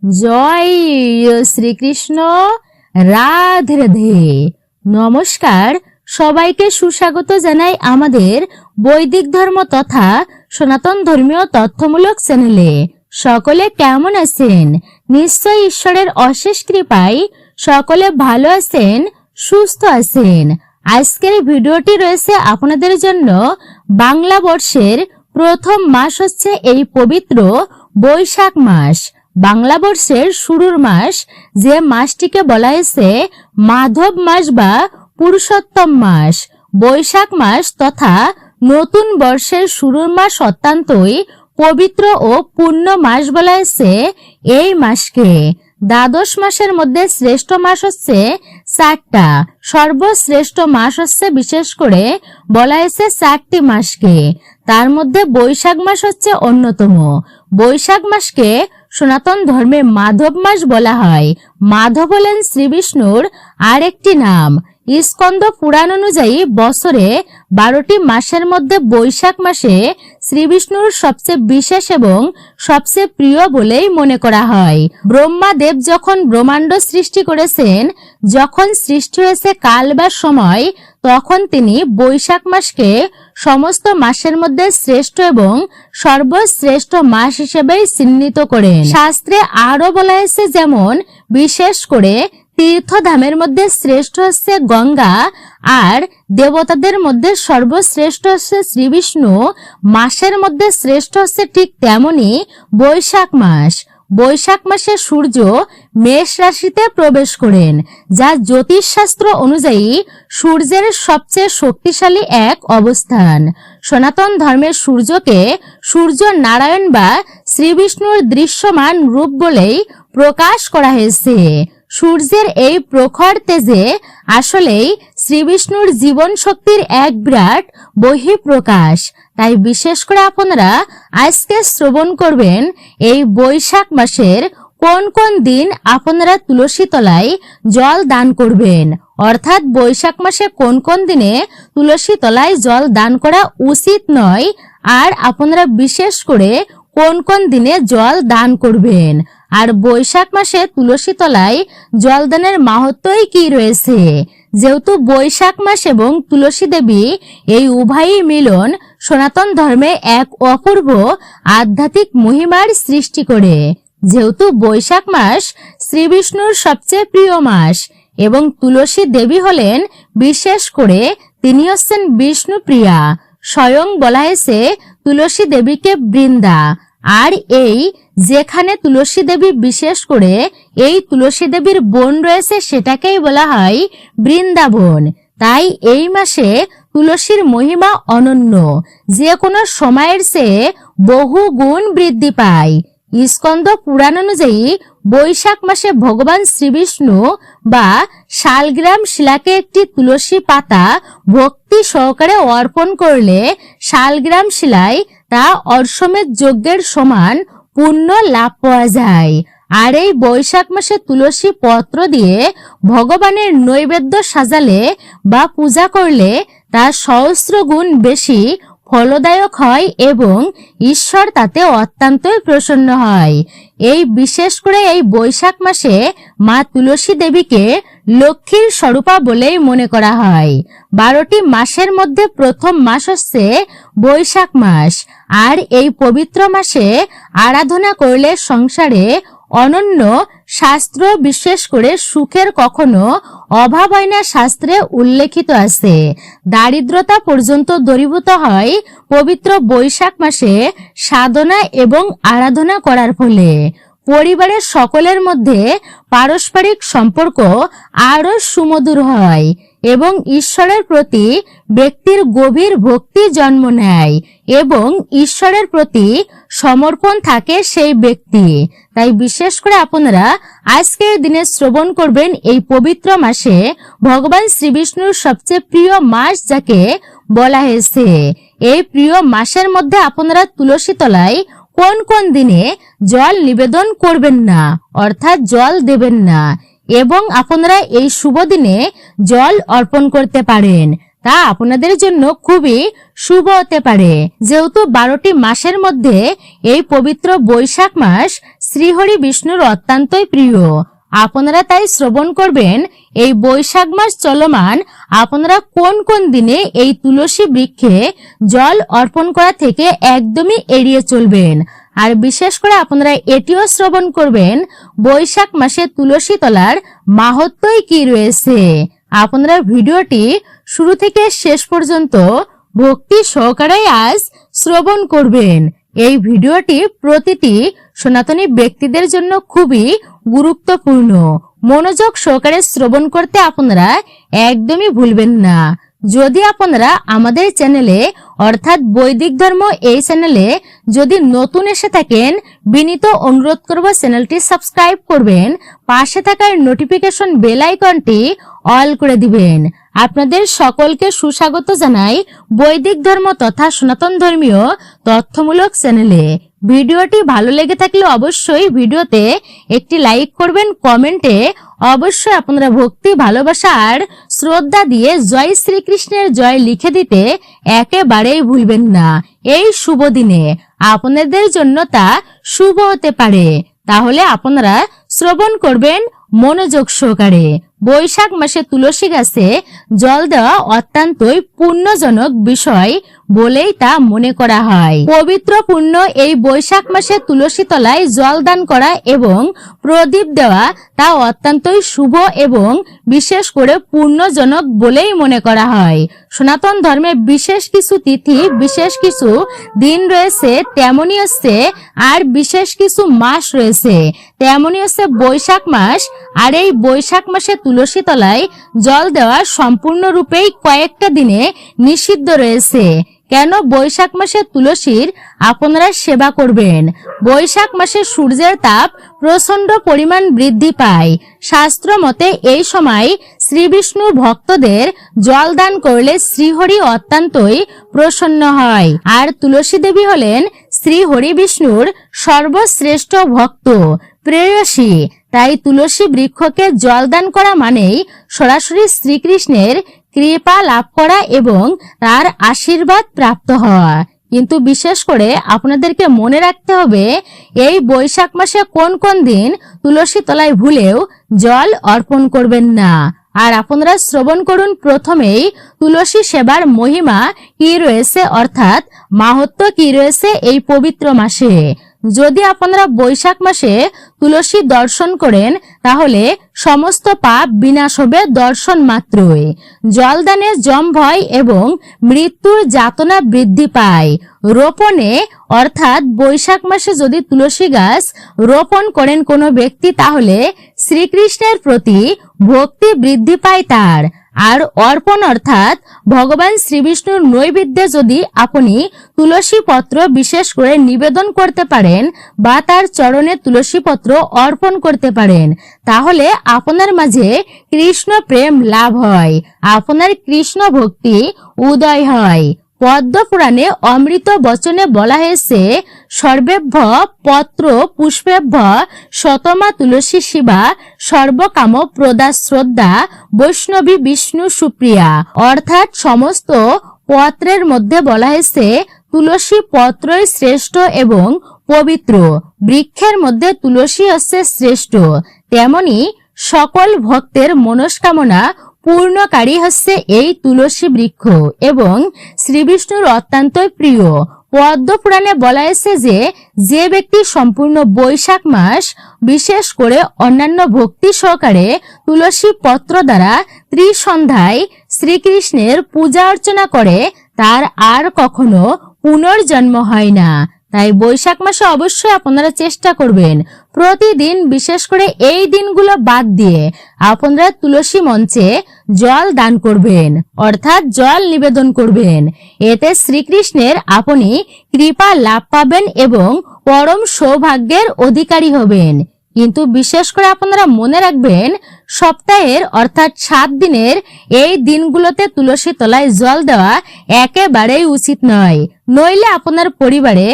জয় শ্রীকৃষ্ণ। রাধে রাধে। নমস্কার, সবাইকে সুস্বাগত জানাই আমাদের বৈদিক ধর্ম তথা সনাতন ধর্মীয় তথ্যমূলক চ্যানেলে। সকলে কেমন আছেন? নিশ্চয় ঈশ্বরের অশেষ কৃপায় সকলে ভালো আছেন, সুস্থ আছেন। আজকের ভিডিওটি রয়েছে আপনাদের জন্য। বাংলা বর্ষের প্রথম মাস হচ্ছে এই পবিত্র বৈশাখ মাস। বাংলা বর্ষের শুরুর মাস, যে মাসটিকে বলা হয়েছে মাধব মাস বা পুরুষোত্তম মাস। বৈশাখ মাস তথা নতুন বর্ষের শুরুর মাস অত্যন্তই পবিত্র ও পুণ্য মাস বলা হয়েছে এই মাসকে। দ্বাদশ মাসের মধ্যে শ্রেষ্ঠ মাস হচ্ছে 4টা। সর্বশ্রেষ্ঠ মাস হচ্ছে বিশেষ করে বলা হয়েছে 4টি মাসকে। তার মধ্যে বৈশাখ মাস হচ্ছে অন্যতম। বৈশাখ মাসকে সনাতন ধর্মে মাধব মাস বলা হয়। মাধব হলেন শ্রী বিষ্ণুর আরেকটি নাম। স্কন্দ পুরাণ অনুযায়ী বছরে 12টি মাসের মধ্যে বৈশাখ মাসে শ্রী বিষ্ণুর সবচেয়ে বিশেষ এবং সবচেয়ে প্রিয় বলেই মনে করা হয়। ব্রহ্মাদেব যখন ব্রহ্মাণ্ড সৃষ্টি করেছেন, যখন সৃষ্টি হয়েছে কাল বা সময়, তখন তিনি বৈশাখ মাসকে সমস্ত মাসের মধ্যে শ্রেষ্ঠ এবং সর্বশ্রেষ্ঠ মাস হিসেবেই চিহ্নিত করেন। শাস্ত্রে আরো বলা হয়েছে, যেমন বিশেষ করে তীর্থধামের মধ্যে শ্রেষ্ঠ হচ্ছে গঙ্গা, আর দেবতাদের মধ্যে সর্বশ্রেষ্ঠ হচ্ছে শ্রী বিষ্ণু। মাসের মধ্যে শ্রেষ্ঠ হচ্ছে ঠিক তেমনি বৈশাখ মাস। বৈশাখ মাসে সূর্য মেষ রাশিতে প্রবেশ করেন, যা জ্যোতিষশাস্ত্র অনুযায়ী সূর্যের সবচেয়ে শক্তিশালী এক অবস্থান। সনাতন ধর্মের সূর্যকে সূর্য নারায়ণ বা শ্রী বিষ্ণুর দৃশ্যমান রূপ বলেই প্রকাশ করা হয়েছে। সূর্যের এই প্রখর তেজে আসলেই শ্রী বিষ্ণুর জীবন শক্তির এক বিরাট বহিঃপ্রকাশ। তাই বিশেষ করে আপনারা আজকে শ্রবণ করবেন এই বৈশাখ মাসের কোন কোন দিন আপনারা তুলসী তলায় জল দান করবেন, অর্থাৎ বৈশাখ মাসে কোন কোন দিনে তুলসী তলায় জল দান করা উচিত নয়, আর আপনারা বিশেষ করে কোন কোন দিনে জল দান করবেন। আর বৈশাখ মাসে তুলসী তলায় জলদানের মাহাত্ম্যই কি রয়েছে। যেহেতু বৈশাখ মাস এবং তুলসী দেবী এই উভয়ই মিলন সনাতন ধর্মে এক অপূর্ব আধ্যাত্মিক মহিমার সৃষ্টি করে। যেহেতু বৈশাখ মাস শ্রী বিষ্ণুর সবচেয়ে প্রিয় মাস এবং তুলসী দেবী হলেন বিশেষ করে, তিনি হচ্ছেন বিষ্ণু প্রিয়া। স্বয়ং বলা হয়েছে তুলসী দেবীকে বৃন্দা। আর এই যেখানে তুলসী দেবী বিশেষ করে এই তুলসী দেবীর বন রয়েছে, সেটাকেই বলা হয় বৃন্দাবন। তাই এই মাসে তুলসীর মহিমা অনন্য, যে কোনো সময়ের চেয়ে বহু গুণ বৃদ্ধি পায়। স্কন্দ পুরাণ অনুযায়ী বৈশাখ মাসে ভগবান শ্রীবিষ্ণু বা শালগ্রাম শিলাকে একটি তুলসী পাতা ভক্তি সহকারে অর্পণ করলে শালগ্রাম শিলায় তা অশ্বমেধ যজ্ঞের সমান পুণ্য লাভ পাওয়া যায়। আর এই বৈশাখ মাসে তুলসী পত্র দিয়ে ভগবানের নৈবেদ্য সাজালে বা পূজা করলে তা সহস্র গুণ বেশি ফলদায়ক হয় এবং ঈশ্বর তাতে অত্যন্তই প্রসন্ন হয়। এই বিশেষ করে এই বৈশাখ মাসে মা তুলসী দেবীকে লক্ষ্মীর স্বরূপা বলেই মনে করা হয়। 12টি মাসের মধ্যে প্রথম মাস হচ্ছে বৈশাখ মাস। আর এই পবিত্র মাসে আরাধনা করলে সংসারে অনন্য শাস্ত্র বিশেষ করে সুখের কখনো অভাব হয় না, শাস্ত্রে উল্লেখিত আছে। দারিদ্রতা পর্যন্ত দূরীভূত হয় পবিত্র বৈশাখ মাসে সাধনা এবং আরাধনা করার ফলে। পরিবারের সকলের মধ্যে পারস্পরিক সম্পর্ক আরো সুমধুর হয় এবং ঈশ্বরের প্রতি ব্যক্তির গভীর ভক্তি জন্ম নেয় এবং ঈশ্বরের প্রতি সমর্পণ থাকে সেই ব্যক্তি। তাই বিশেষ করে আপনারা আজকের দিনে শ্রবণ করবেন এই পবিত্র মাসে ভগবান শ্রী বিষ্ণুর সবচেয়ে প্রিয় মাস যাকে বলা হয়েছে। এই প্রিয় মাসের মধ্যে আপনারা তুলসী তলায় কোন কোন দিনে জল নিবেদন করবেন না, অর্থাৎ জল দেবেন না, এবং আপনারা এই শুভ দিনে জল অর্পণ করতে পারেন। তা আপনাদের জন্য খুবই শুভ হতে পারে। যেহেতু 12টি মাসের মধ্যে এই পবিত্র বৈশাখ মাস শ্রীহরি বিষ্ণুর অত্যন্তই প্রিয়, আপনারা তাই শ্রবণ করবেন এই বৈশাখ মাস চলমান আপনারা কোন কোন দিনে এই তুলসী বৃক্ষে জল অর্পণ করা থেকে একদমই এড়িয়ে চলবেন। আর বিশেষ করে আপনারা এটিও শ্রবণ করবেন বৈশাখ মাসে তুলসী তলার মাহাত্ম্যই কি রয়েছে। আপনারা ভিডিওটি শুরু থেকে শেষ পর্যন্ত ভক্তি সহকারে আজ শ্রবণ করবেন। এই ভিডিওটি প্রতিটি সনাতনী ব্যক্তিদের জন্য খুবই গুরুত্বপূর্ণ, মনোযোগ সহকারে শ্রবণ করতে আপনারা একদমই ভুলবেন না। যদি আপনারা আমাদের চ্যানেলে অর্থাৎ বৈদিক ধর্ম এই চ্যানেলে যদি নতুন এসে থাকেন, বিনীত অনুরোধ করব চ্যানেলটি সাবস্ক্রাইব করবেন, পাশে থাকার নোটিফিকেশন বেল আইকনটি অল করে দিবেন। আপনাদের সকলকে সুস্বাগত জানাই বৈদিক ধর্ম তথা সনাতন ধর্মীয় তথ্যমূলক চ্যানেলে। ভিডিওটি ভালো লেগে থাকলে অবশ্যই ভিডিওতে একটি লাইক করবেন, কমেন্টে অবশ্যই আপনারা ভক্তি ভালোবাসা আর শ্রদ্ধা দিয়ে জয় শ্রীকৃষ্ণের জয় লিখে দিতে একেবারেই ভুলবেন না। এই শুভ দিনে আপনাদের জন্য তা শুভ হতে পারে। তাহলে আপনারা শ্রবণ করবেন মনোযোগ সহকারে। বৈশাখ মাসে তুলসী গাছে জল দেওয়া অত্যন্তই পুণ্যজনক বিষয় বলেই তা মনে করা হয়। পবিত্র পুণ্য এই বৈশাখ মাসে তুলসী তলায় জল দান করা এবং প্রদীপ দেওয়া তা অত্যন্তই শুভ এবং বিশেষ করে পুণ্যজনক বলেই মনে করা হয়। সনাতন ধর্মে বিশেষ কিছু তিথি, বিশেষ কিছু দিন রয়েছে, তেমনি হচ্ছে আর বিশেষ কিছু মাস রয়েছে, তেমনি হচ্ছে বৈশাখ মাস। আর এই বৈশাখ মাসে তুলসী তলায় জল দেওয়া সম্পূর্ণরূপেই কয়েকটা দিনে নিষিদ্ধ রয়েছে। কেন বৈশাখ মাসে তুলসীর আপনারা সেবা করবেন? বৈশাখ মাসে সূর্যের তাপ প্রচন্ড পরিমাণ বৃদ্ধি পায়। শাস্ত্র মতে এই সময় শ্রী বিষ্ণুর ভক্তদের জল দান করলে শ্রীহরি অত্যন্তই প্রসন্ন হয়। আর তুলসী দেবী হলেন শ্রী হরি বিষ্ণুর সর্বশ্রেষ্ঠ ভক্ত প্রেয়সী। তাই তুলসী বৃক্ষকে জল দান করা মানেই সরাসরি শ্রীকৃষ্ণের কৃপা লাভ করা এবং তার আশীর্বাদ প্রাপ্ত হওয়া। কিন্তু বিশেষ করে আপনাদেরকে মনে রাখতে হবে এই বৈশাখ মাসে কোন কোন দিন তুলসী তলায় ভুলেও জল অর্পণ করবেন না। আর আপনারা শ্রবণ করুন প্রথমেই তুলসী সেবার মহিমা কি রয়েছে, অর্থাৎ মাহাত্ম্য কি রয়েছে এই পবিত্র মাসে। যদি আপনারা বৈশাখ মাসে তুলসী দর্শন করেন তাহলে সমস্ত পাপ বিনাশ হবে দর্শন মাত্রই। জলদানে যম ভয় এবং মৃত্যুর যাতনা বৃদ্ধি পায়। রোপণে অর্থাৎ বৈশাখ মাসে যদি তুলসী গাছ রোপণ করেন কোনো ব্যক্তি তাহলে শ্রীকৃষ্ণের প্রতি ভক্তি বৃদ্ধি পায় তার। আর অর্পণ অর্থাৎ ভগবান শ্রীবিষ্ণুর নৈবেদ্যে যদি আপনি তুলসী পত্র বিশেষ করে নিবেদন করতে পারেন বা তার চরণে তুলসী পত্র অর্পণ করতে পারেন তাহলে আপনার মাঝে কৃষ্ণ প্রেম লাভ হয়, আপনার কৃষ্ণ ভক্তি উদয় হয়। পদ্ম পুরাণে অমৃত বচনে বলা হয়েছে সর্বেভ্য পত্র পুষ্পেভ্য শতমা তুলসী শিবা সর্বকাম প্রদা শ্রদ্ধা বৈষ্ণবী বিষ্ণু সুপ্রিয়া। অর্থাৎ সমস্ত পত্রের মধ্যে বলা হয়েছে তুলসী পত্রই শ্রেষ্ঠ এবং পবিত্র। বৃক্ষের মধ্যে তুলসী হচ্ছে শ্রেষ্ঠ, তেমনি সকল ভক্তের মনস্কামনা পূর্ণকারী হচ্ছে এই তুলসী বৃক্ষ এবং শ্রীবিষ্ণুর অত্যন্তই প্রিয়। পদ্ম পুরাণে বলা হয়েছে যে ব্যক্তি সম্পূর্ণ বৈশাখ মাস বিশেষ করে অন্যান্য ভক্তি সহকারে তুলসী পত্র দ্বারা ত্রিসন্ধ্যায় শ্রীকৃষ্ণের পূজা অর্চনা করে তার আর কখনো পুনর্জন্ম হয় না। তাই বৈশাখ মাসে অবশ্যই আপনারা চেষ্টা করবেন প্রতিদিন, বিশেষ করে এই দিনগুলো বাদ দিয়ে আপনারা তুলসী মঞ্চে জল দান করবেন, অর্থাৎ জল নিবেদন করবেন। এতে শ্রীকৃষ্ণের আপনি কৃপা লাভ পাবেন এবং পরম সৌভাগ্যের অধিকারী হবেন। কিন্তু বিশেষ করে আপনারা মনে রাখবেন সপ্তাহের অর্থাৎ 7 দিনের এই দিনগুলোতে তুলসী তলায় জল দেওয়া একেবারেই উচিত নয়, নইলে আপনার পরিবারে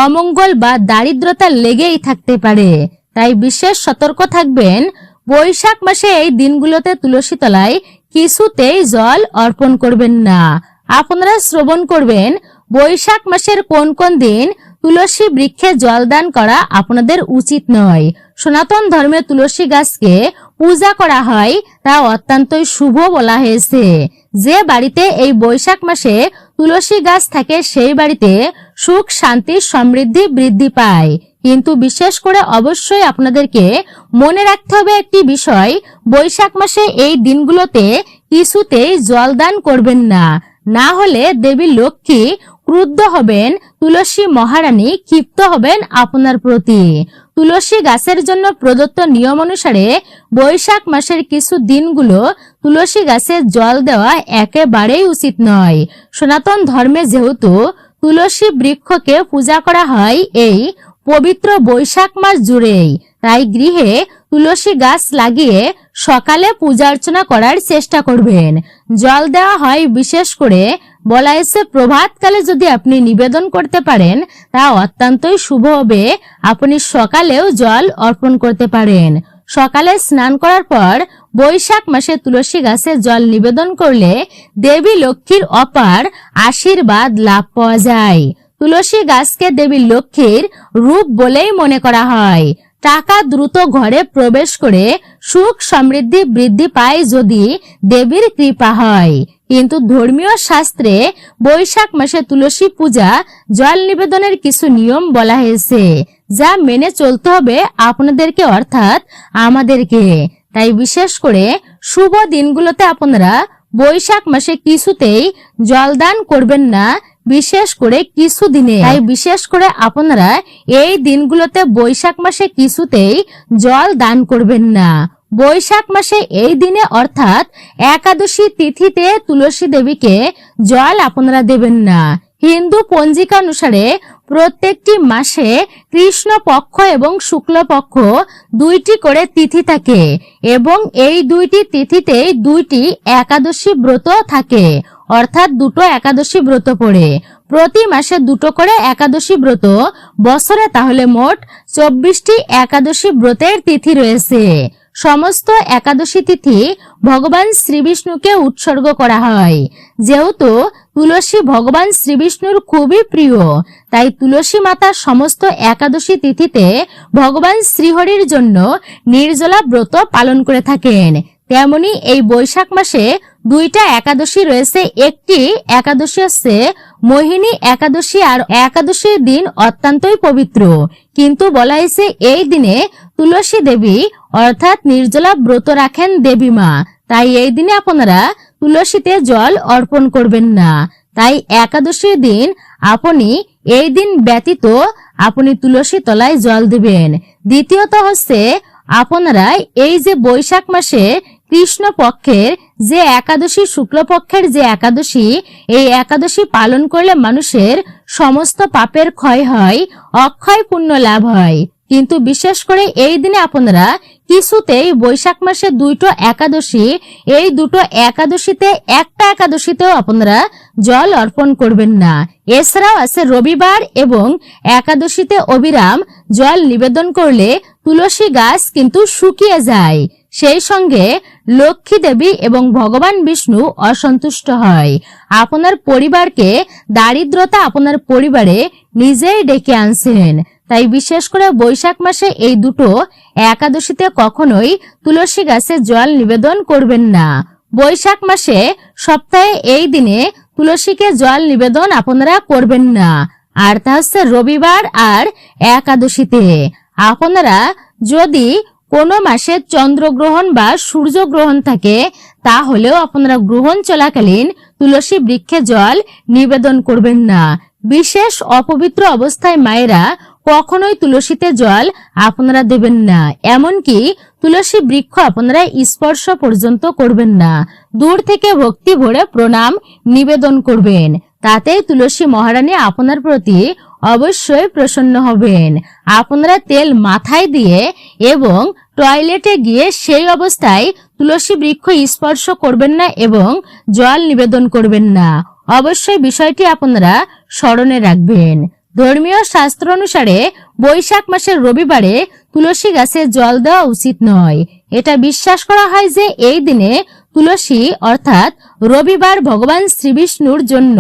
অমঙ্গল বা দারিদ্রতা লেগেই থাকতে পারে। তাই বিশেষ সতর্ক থাকবেন। বৈশাখ মাসে এই দিনগুলোতে তুলসী তলায় কিছুতেই জল অর্পণ করবেন না। আপনারা শ্রবণ করবেন বৈশাখ মাসের কোন কোন দিন তুলসী বৃক্ষে জল দান করা আপনাদের উচিত নয়। সনাতন ধর্মে তুলসী গাছকে পূজা করা হয় তা অত্যন্তই শুভ বলা হয়েছে। যে বাড়িতে এই বৈশাখ মাসে তুলসী গাছ থাকে সেই বাড়িতে সুখ শান্তি সমৃদ্ধি বৃদ্ধি পায়। কিন্তু বিশেষ করে অবশ্যই আপনাদেরকে মনে রাখতে হবে একটি বিষয়, বৈশাখ মাসে এই দিনগুলোতে কিছুতেই জল দান করবেন না। না হলে দেবী লক্ষ্মী ক্রুদ্ধ হবেন, তুলসী মহারানী ক্ষিপ্ত হবেন আপনার প্রতি। তুলসী গাছের জন্য প্রদত্ত নিয়ম অনুসারে বৈশাখ মাসের কিছু দিনগুলো তুলসী গাছে জল দেওয়া একেবারেই উচিত নয়। সনাতন ধর্মে যেহেতু তুলসী বৃক্ষকে পূজা করা হয় এই পবিত্র বৈশাখ মাস জুড়েই, তাই গৃহে তুলসী গাছ লাগিয়ে সকালে পূজা অর্চনা করার চেষ্টা করবেন। জল দেওয়া হয় বিশেষ করে বলা হয়েছে প্রভাতকালে যদি আপনি নিবেদন করতে পারেন তা অত্যন্তই শুভ হবে। আপনি সকালেও জল অর্পণ করতে পারেন। সকালে স্নান করার পর বৈশাখ মাসে তুলসী গাছে জল নিবেদন করলে দেবী লক্ষ্মীর অপার আশীর্বাদ লাভ পাওয়া যায়। তুলসী গাছকে দেবী লক্ষ্মীর রূপ বলেই মনে করা হয়। টাকা দ্রুত ঘরে প্রবেশ করে সুখ সমৃদ্ধি বৃদ্ধি পায় যদি দেবীর কৃপা হয়। কিন্তু ধর্মীয় শাস্ত্রে বৈশাখ মাসে তুলসী পূজা জল নিবেদনের কিছু নিয়ম বলা হয়েছে, যা মেনে চলতে হবে আপনাদেরকে অর্থাৎ আমাদেরকে। তাই বিশেষ করে শুভ দিনগুলোতে আপনারা বৈশাখ মাসে কিছুতেই জল দান করবেন না, বিশেষ করে কিছু দিনে। তাই বিশেষ করে আপনারা এই দিনগুলোতে বৈশাখ মাসে কিছুতেই জল দান করবেন না। বৈশাখ মাসে এই দিনে অর্থাৎ একাদশী তিথিতে তুলসী দেবীকে জল আপনারা দেবেন না। হিন্দু পঞ্জিকা অনুসারে প্রত্যেকটি মাসে কৃষ্ণ পক্ষ এবং শুক্ল পক্ষ দুইটি করে তিথি থাকে এবং এই দুইটি তিথিতে দুইটি একাদশী ব্রত থাকে, অর্থাৎ দুটো একাদশী ব্রত পড়ে। প্রতি মাসে দুটো করে একাদশী ব্রত, বছরে তাহলে মোট 24টি একাদশী ব্রতের তিথি রয়েছে। সমস্ত একাদশী তিথি ভগবান শ্রীবিষ্ণুকে উৎসর্গ করা হয়। যেহেতু তুলসী ভগবান শ্রীবিষ্ণুর খুবই প্রিয়, তাই তুলসী মাতা সমস্ত একাদশী তিথিতে ভগবান শ্রীহরির জন্য নির্জলা ব্রত পালন করে থাকেন। তেমনি এই বৈশাখ মাসে দুইটা একাদশী রয়েছে। একটি একাদশী হচ্ছে মোহিনী একাদশী, আর একাদশীর দিন অত্যন্তই পবিত্র, কিন্তু বলা হয়েছে এই দিনে তুলসী দেবী অর্থাৎ নির্জলা ব্রত রাখেন দেবী মা, তাই এই দিনে আপনারা তুলসীতে জল অর্পণ করবেন না। তাই একাদশীর দিন আপনি এই দিন ব্যতীত আপনি তুলসী তলায় জল দিবেন। দ্বিতীয়ত হচ্ছে আপনারা এই যে বৈশাখ মাসে কৃষ্ণ পক্ষের যে একাদশী, শুক্লপক্ষের যে একাদশী, এই একাদশী পালন করলে মানুষের সমস্ত পাপের ক্ষয় হয়, অক্ষয় পুণ্য লাভ হয়। কিন্তু বিশেষ করে এই দিনে আপনারা কিছুতেই বৈশাখ মাসে দুটো একাদশী, এই দুটো একাদশীতে একটা একাদশীতেও আপনারা জল অর্পণ করবেন না। এছাড়াও আছে রবিবার এবং একাদশীতে অবিরাম জল নিবেদন করলে তুলসী গাছ কিন্তু শুকিয়ে যায়। সেই সঙ্গে লক্ষ্মী দেবী এবং ভগবান বিষ্ণু অসন্তুষ্ট হয়। আপনার পরিবারকে দারিদ্রতা আপনার পরিবারে নিজেই ডেকে আনছেন। তাই বিশেষ করে বৈশাখ মাসে এই দুটো একাদশীতে কখনোই তুলসী গাছে জল নিবেদন করবেন না। বৈশাখ মাসে সপ্তাহে এই দিনে তুলসীকে জল নিবেদন আপনারা করবেন না, আর তা হচ্ছে রবিবার আর একাদশীতে। আপনারা যদি কোনো মাসে চন্দ্রগ্রহণ বা সূর্যগ্রহণ থাকে তাহলেও আপনারা গ্রহণ চলাকালীন তুলসী বৃক্ষে জল নিবেদন করবেন না। বিশেষ অপবিত্র অবস্থায় মায়েরা কখনোই তুলসীতে জল আপনারা দেবেন না, এমনকি তুলসী বৃক্ষ আপনারা স্পর্শ পর্যন্ত করবেন না। দূর থেকে ভক্তি ভরে প্রণাম নিবেদন করবেন, তাতেই তুলসী মহারানী আপনার প্রতি অবশ্যই প্রসন্ন হবেন। আপনারা তেল মাথায় দিয়ে এবং টয়লেটে গিয়ে সেই অবস্থায় তুলসী বৃক্ষ স্পর্শ করবেন না এবং জল নিবেদন করবেন না। অবশ্যই বিষয়টি আপনারা স্মরণে রাখবেন। ধর্মীয় শাস্ত্র অনুসারে বৈশাখ মাসের রবিবারে তুলসী গাছে জল দেওয়া উচিত নয়। এটা বিশ্বাস করা হয় যে এই দিনে তুলসী অর্থাৎ রবিবার ভগবান শ্রীবিষ্ণুর জন্য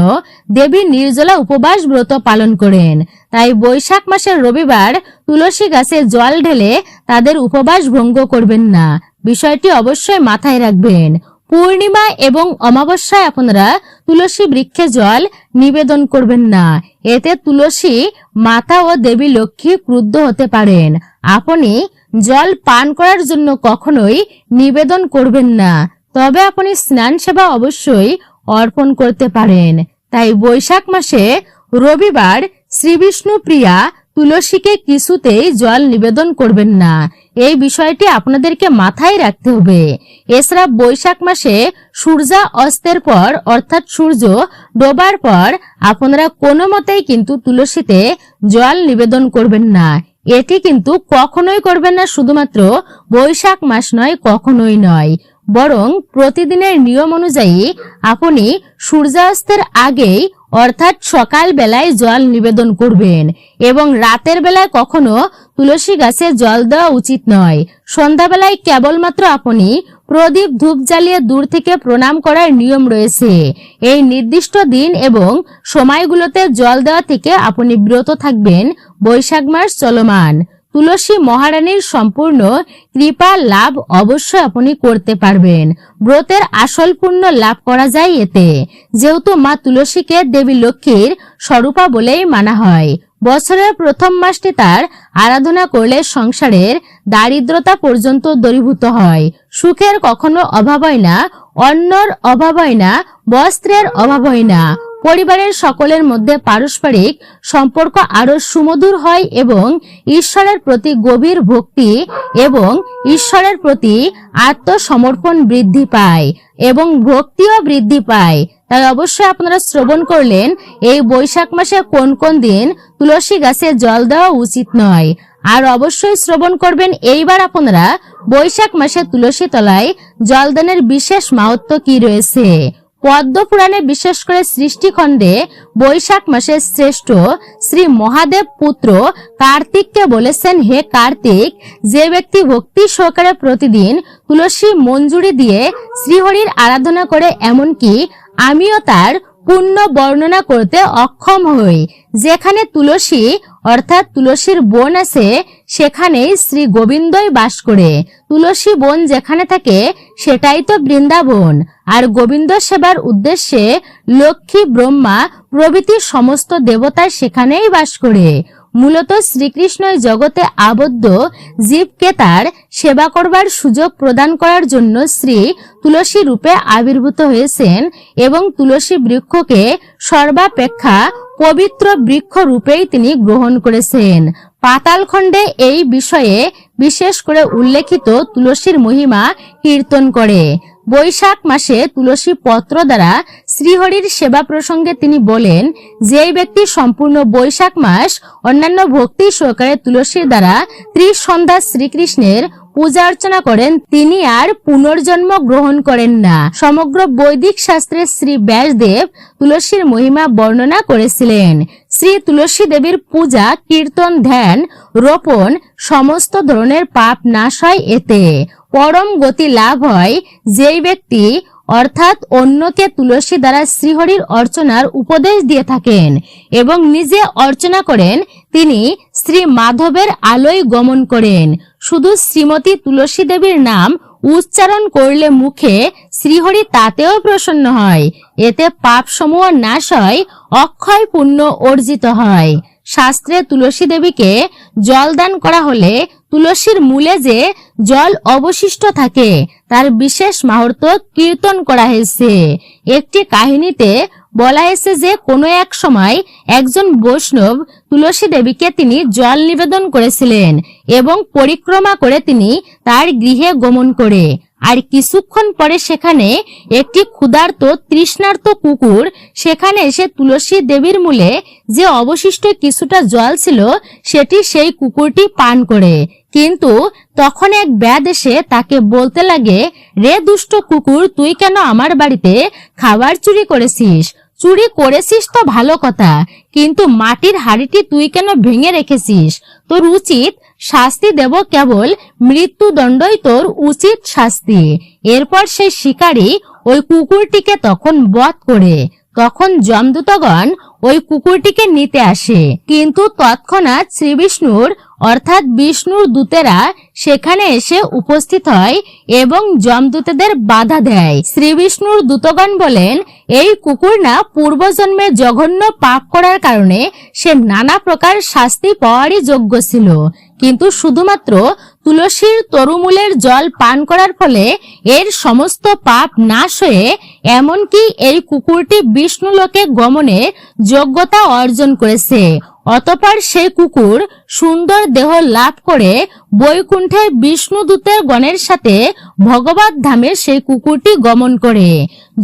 দেবী নির্জলা উপবাস ব্রত পালন করেন। তাই বৈশাখ মাসের রবিবার তুলসী গাছে জল ঢেলে তাদের উপবাস ভঙ্গ করবেন না, বিষয়টি অবশ্যই মাথায় রাখবেন। পূর্ণিমা এবং অমাবস্যায় আপনারা তুলসী বৃক্ষে জল নিবেদন করবেন না, এতে তুলসী মাতা ও দেবী লক্ষ্মী ক্রুদ্ধ হতে পারেন। আপনি জল পান করার জন্য কখনোই নিবেদন করবেন না, তবে আপনি স্নান সেবা অবশ্যই অর্পণ করতে পারেন। তাই বৈশাখ মাসে রবিবার শ্রীবিষ্ণু প্রিয়া তুলসীকে কিছুতেই জল নিবেদন করবেন না, এই বিষয়টি আপনাদেরকে মাথায় রাখতে হবে। এছাড়া বৈশাখ মাসে সূর্য অস্তের পর অর্থাৎ সূর্য ডোবার পর আপনারা কোনো মতেই কিন্তু তুলসীতে জল নিবেদন করবেন না, এটি কিন্তু কখনোই করবেন না। শুধুমাত্র বৈশাখ মাস নয়, কখনোই নয়, বরং প্রতিদিনের নিয়ম অনুযায়ী আপনি সূর্যাস্তের আগেই অর্থাৎ সকাল বেলায় জল নিবেদন করবেন এবং রাতের বেলায় কখনো তুলসী গাছে জল দেওয়া উচিত নয়। সন্ধ্যাবেলায় কেবলমাত্র আপনি প্রদীপ ধূপ জ্বালিয়ে দূর থেকে প্রণাম করার নিয়ম রয়েছে। এই নির্দিষ্ট দিন এবং সময়গুলোতে জল দেওয়া থেকে আপনি বিরত থাকবেন। বৈশাখ মাস চলমান, তুলসী মহারানীর সম্পূর্ণ কৃপা লাভ অবশ্যই আপনি করতে পারবেন। ব্রতের আসল পুণ্য লাভ করা যায় এতে, যেহেতু মা তুলসীকে দেবী লক্ষ্মীর স্বরূপা বলেই মানা হয়। বছরের প্রথম মাসটি তার আরাধনা করলে সংসারের দারিদ্রতা পর্যন্ত দূরীভূত হয়, সুখের কখনো অভাব হয় না, অন্নর অভাব হয় না, বস্ত্রের অভাব হয় না, পরিবারের সকলের মধ্যে পারস্পরিক সম্পর্ক আরো সুমধুর হয় এবং ঈশ্বরের প্রতি গভীর ভক্তি এবং ঈশ্বরের প্রতি আত্মসমর্পণ বৃদ্ধি পায় এবং ভক্তিও বৃদ্ধি পায়। তাই অবশ্যই আপনারা শ্রবণ করলেন এই বৈশাখ মাসে কোন কোন দিন তুলসী গাছে জল দেওয়া উচিত নয়। আর অবশ্যই শ্রবণ করবেন এইবার আপনারা বৈশাখ মাসে তুলসী তলায় জলদানের বিশেষ মাহাত্ম্য কি রয়েছে। পদ্ম পুরাণে বিশেষ করে সৃষ্টিখণ্ডে বৈশাখ মাসের শ্রেষ্ঠ শ্রী মহাদেব পুত্র কার্তিককে বলেছেন, হে কার্তিক, যে ব্যক্তি ভক্তি সহকারে প্রতিদিন তুলসী মঞ্জুরি দিয়ে শ্রীহরির আরাধনা করে, এমনকি আমিও তার পুণ্য বর্ণনা করতে অক্ষম হই। যেখানে তুলসী অর্থাৎ তুলসীর বন আছে সেখানেই শ্রী গোবিন্দই বাস করে। তুলসী বন যেখানে থাকে সেটাই তো বৃন্দাবন। আর গোবিন্দ সেবার উদ্দেশ্যে লক্ষ্মী, ব্রহ্মা প্রভৃতি সমস্ত দেবতা সেখানেই বাস করে। মূলত শ্রীকৃষ্ণই জগতে আবদ্ধ জীবকে তার সেবা করবার সুযোগ প্রদান করার জন্য শ্রী তুলসী রূপে আবির্ভূত হয়েছেন এবং তুলসী বৃক্ষকে সর্বাপেক্ষা পবিত্র বৃক্ষ রূপেই তিনি গ্রহণ করেছেন। পাতালখণ্ডে এই বিষয়ে বিশেষ করে উল্লেখিত তুলসীর মহিমা কীর্তন করে। বৈশাখ মাসে তুলসী পত্র দ্বারা শ্রীহরির সেবা প্রসঙ্গে তিনি বলেন, যে ব্যক্তি সম্পূর্ণ বৈশাখ মাস অন্যান্য ভক্তি সহকারে তুলসীর দ্বারা ত্রিসন্ধ্যা শ্রীকৃষ্ণের পূজা অর্চনা করেন তিনি আর পুনর্জন্ম গ্রহণ করেন না। সমগ্র বৈদিক শাস্ত্রে শ্রী ব্যাসদেব তুলসীর মহিমা বর্ণনা করেছিলেন। শ্রী তুলসী দেবীর পূজা, কীর্তন, ধ্যান, রোপণ সমস্ত ধরনের পাপ নাশ হয় এতে। পরম গতি লাভ হয় যেই ব্যক্তি অর্থাৎ অন্যকে তুলসী দ্বারা শ্রীহরির অর্চনার উপদেশ দিয়ে থাকেন এবং নিজে অর্চনা করেন, তিনি শ্রী মাধবের আলোয় গমন করেন। শুধু শ্রীমতী তুলসী দেবীর নাম উচ্চারণ করলে মুখে শ্রীহরি তাতেও প্রসন্ন হয়। এতে পাপ সমূহ নাশ হয়, অক্ষয় পুণ্য অর্জিত হয়। শাস্ত্রে তুলসী দেবীকে জল দান করা হলে তুলসীর মূলে যে জল অবশিষ্ট থাকে তার বিশেষ মাহাত্ম্য কীর্তন করা হয়েছে। একটি কাহিনীতে বলা হয়েছে যে কোনো এক সময় একজন বৈষ্ণব তুলসী দেবীকে তিনি জল নিবেদন করেছিলেন এবং পরিক্রমা করে তিনি তার গৃহে গমন করে। আর কিছুক্ষণ পরে সেখানে একটি ক্ষুধার্ত তৃষ্ণার্ত কুকুর সেখানে এসে তুলসী দেবীর মূলে যে অবশিষ্ট কিছুটা জল ছিল সেটি সেই কুকুরটি পান করে। কিন্তু তখন এক ব্যাধ এসে তাকে বলতে লাগে, রে দুষ্ট কুকুর, তুই কেন আমার বাড়িতে খাবার চুরি করেছিস? চুরি করেছিস তো ভালো কথা, কিন্তু মাটির হাড়িটি তুই কেন ভেঙে রেখেছিস? তোর উচিত শাস্তি দেব, কেবল মৃত্যুদণ্ডই তোর উচিত শাস্তি। এরপর সেই শিকারী ওই কুকুরটিকে তখন বধ করে তখন যমদূতগণ ওই কুকুরটিকে নিতে আসে, কিন্তু তৎক্ষণাৎ শ্রী বিষ্ণুর অর্থাৎ বিষ্ণুর দূতেরা সেখানে এসে উপস্থিত হয় এবং যমদূতদের বাধা দেয়। শ্রী বিষ্ণুর দূতগণ বলেন, এই কুকুর না পূর্বজন্মে জঘন্য পাপ করার কারণে সে নানা প্রকার শাস্তি পাওয়ারই যোগ্য ছিল, কিন্তু শুধুমাত্র তুলসীর তরুমূলের জল পান করার ফলে এর সমস্ত পাপ নাশ হয়ে এমনকি এই কুকুরটি বিষ্ণুলোকে গমনের যোগ্যতা অর্জন করেছে। অতঃপর সেই কুকুর সুন্দর দেহ লাভ করে বৈকুণ্ঠের বিষ্ণুদূতের গণের সাথে ভগবত ধামে সেই কুকুরটি গমন করে।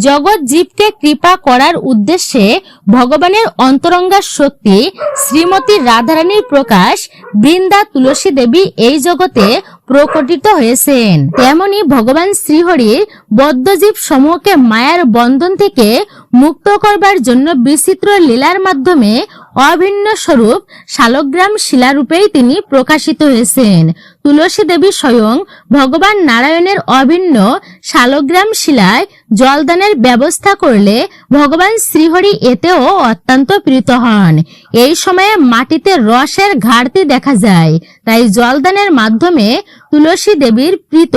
জগৎ জীবকে কৃপা করার উদ্দেশ্যে ভগবানের অন্তরঙ্গা শক্তি শ্রীমতী রাধারানীর প্রকাশ বৃন্দা তুলসী দেবী এই জগতে প্রকটিত হয়েছেন। তেমনি ভগবান শ্রীহরির বদ্ধজীব সমূহকে মায়ার বন্ধন থেকে মুক্ত করবার জন্য বিচিত্র লীলার মাধ্যমে অভিন্ন স্বরূপ শালগ্রাম শিলারূপেই তিনি প্রকাশিত হয়েছেন। তুলসী দেবী স্বয়ং ভগবান নারায়ণের অভিন্ন শালগ্রাম শিলায় জলদানের ব্যবস্থা করলে ভগবান শ্রীহরি এতেও অত্যন্ত প্রীত হন। এই সময়ে মাটিতে রসের ঘাটতি দেখা যায়, তাই জলদানের মাধ্যমে তুলসী দেবীর প্রীত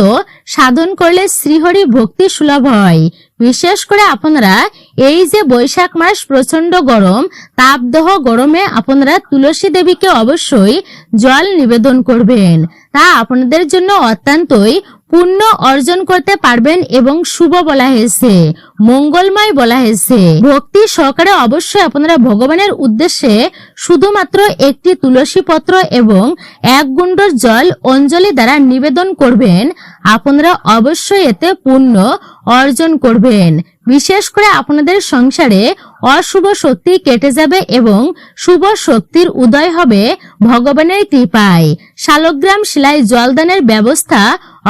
সাধন করলে শ্রীহরি ভক্তি সুলভ হয়। বিশেষ করে আপনারা এই যে বৈশাখ মাস প্রচন্ড গরম, তাপদাহ গরমে আপনারা তুলসী দেবীকে অবশ্যই জল নিবেদন করবেন, তা আপনাদের জন্য অত্যন্তই পুণ্য অর্জন করতে পারবেন এবং শুভ বলা হয়েছে, মঙ্গলময় বলা হয়েছে। ভক্তি সহকারে অবশ্যই আপনারা ভগবানের উদ্দেশ্যে শুধুমাত্র একটি তুলসী পত্র এবং এক গুণ্ডর জল অঞ্জলি দ্বারা নিবেদন করবেন, আপনারা অবশ্যই এতে পুণ্য অর্জন করবেন। বিশেষ করে আপনাদের সংসারে অশুভ শক্তি কেটে যাবে এবং শুভ শক্তির উদয় হবে ভগবানের কৃপায়। শালগ্রাম শিলায় জলদানের ব্যবস্থা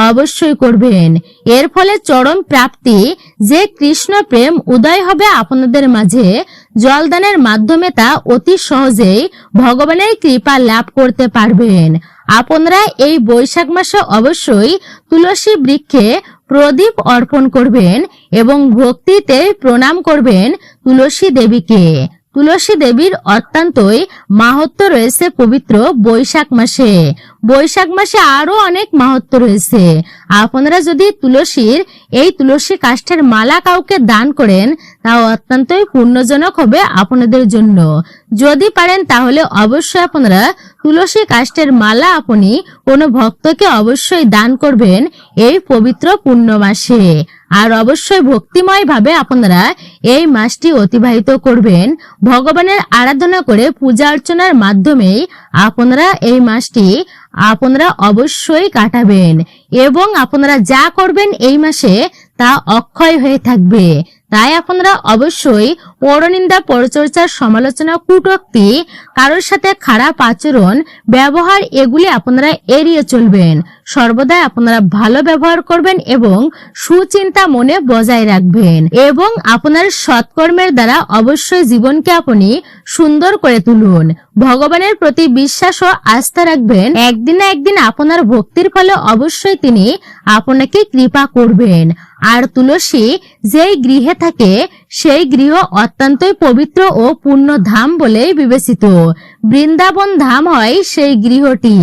অবশ্যই করবেন। এর ফলে চরম প্রাপ্তি যে কৃষ্ণ প্রেম উদয় হবে আপনাদের মাঝে, জলদানের মাধ্যমে তা অতি সহজেই ভগবানের কৃপা লাভ করতে পারবেন। আপনারা এই বৈশাখ মাসে অবশ্যই তুলসী বৃক্ষে প্রদীপ অর্পণ করবেন এবং ভক্তিতে প্রণাম করবেন তুলসী দেবীকে। তুলসী দেবীর অত্যন্তই মাহাত্ম্য রয়েছে পবিত্র বৈশাখ মাসে। বৈশাখ মাসে আরো অনেক মাহাত্ম্য রয়েছে। আপনারা যদি এই তুলসী কাষ্ঠের মালা কাউকে দান করেন, তা অত্যন্তই পুণ্যজনক হবে আপনাদের জন্য। যদি পারেন তাহলে অবশ্যই আপনারা তুলসী কাষ্ঠের মালা আপনি কোনো ভক্তকে অবশ্যই দান করবেন এই পবিত্র পুণ্য মাসে। আর অবশ্যই ভক্তিময় ভাবে আপনারা এই মাসটি অতিবাহিত করবেন। ভগবানের আরাধনা করে পূজা অর্চনার মাধ্যমেই আপনারা এই মাসটি আপনারা অবশ্যই কাটাবেন এবং আপনারা যা করবেন এই মাসে তা অক্ষয় হয়ে থাকবে। তাই আপনারা অবশ্যই পরনিন্দা, পরচর্চা, সমালোচনা, কটূক্তি, কারোর সাথে খারাপ আচরণ ব্যবহার এগুলি আপনারা এড়িয়ে চলবেন। সর্বদাই আপনারা ভালো ব্যবহার করবেন এবং সুচিন্তা মনে বজায় রাখবেন এবং আপনার সৎকর্মের দ্বারা অবশ্যই জীবনকে আপনি সুন্দর করে তুলুন। ভগবানের প্রতি বিশ্বাস ও আস্থা রাখবেন। একদিন না একদিন আপনার ভক্তির ফলে অবশ্যই তিনি আপনাকে কৃপা করবেন। আর তুলসী যেই গৃহে থাকে সেই গৃহ অত্যন্তই পবিত্র ও পূর্ণ ধাম বলেই বিবেচিত। বৃন্দাবন ধাম হয় সেই গৃহটি।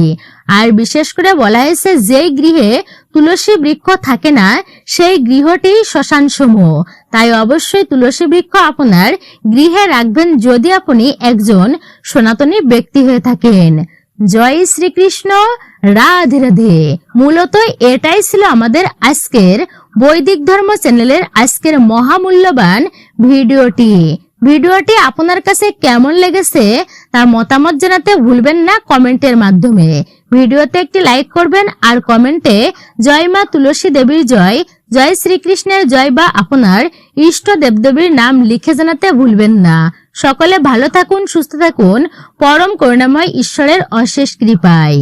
আর বিশেষ করে বলা হয়েছে যেই গৃহে তুলসী বৃক্ষ থাকে না সেই গৃহটি শ্মশান সমূহ। তাই অবশ্যই তুলসী বৃক্ষ আপনার গৃহে রাখবেন যদি আপনি একজন সনাতনী ব্যক্তি হয়ে থাকেন। জয় শ্রীকৃষ্ণ, রাধে রাধে। মূলত এটাই ছিল আমাদের আজকের বৈদিক ধর্ম চ্যানেলের আজকের মহামূল্যবান ভিডিওটি আপনার কাছে কেমন লেগেছে তা মতামত জানাতে ভুলবেন না কমেন্টের মাধ্যমে। ভিডিওতে একটি লাইক করবেন আর কমেন্টে জয় মা তুলসী দেবীর জয়, জয় শ্রীকৃষ্ণের জয় বা আপনার ইষ্ট দেবদেবীর নাম লিখে জানাতে ভুলবেন না। সকলে ভালো থাকুন, সুস্থ থাকুন, পরম করুণাময় ঈশ্বরের অশেষ কৃপায়।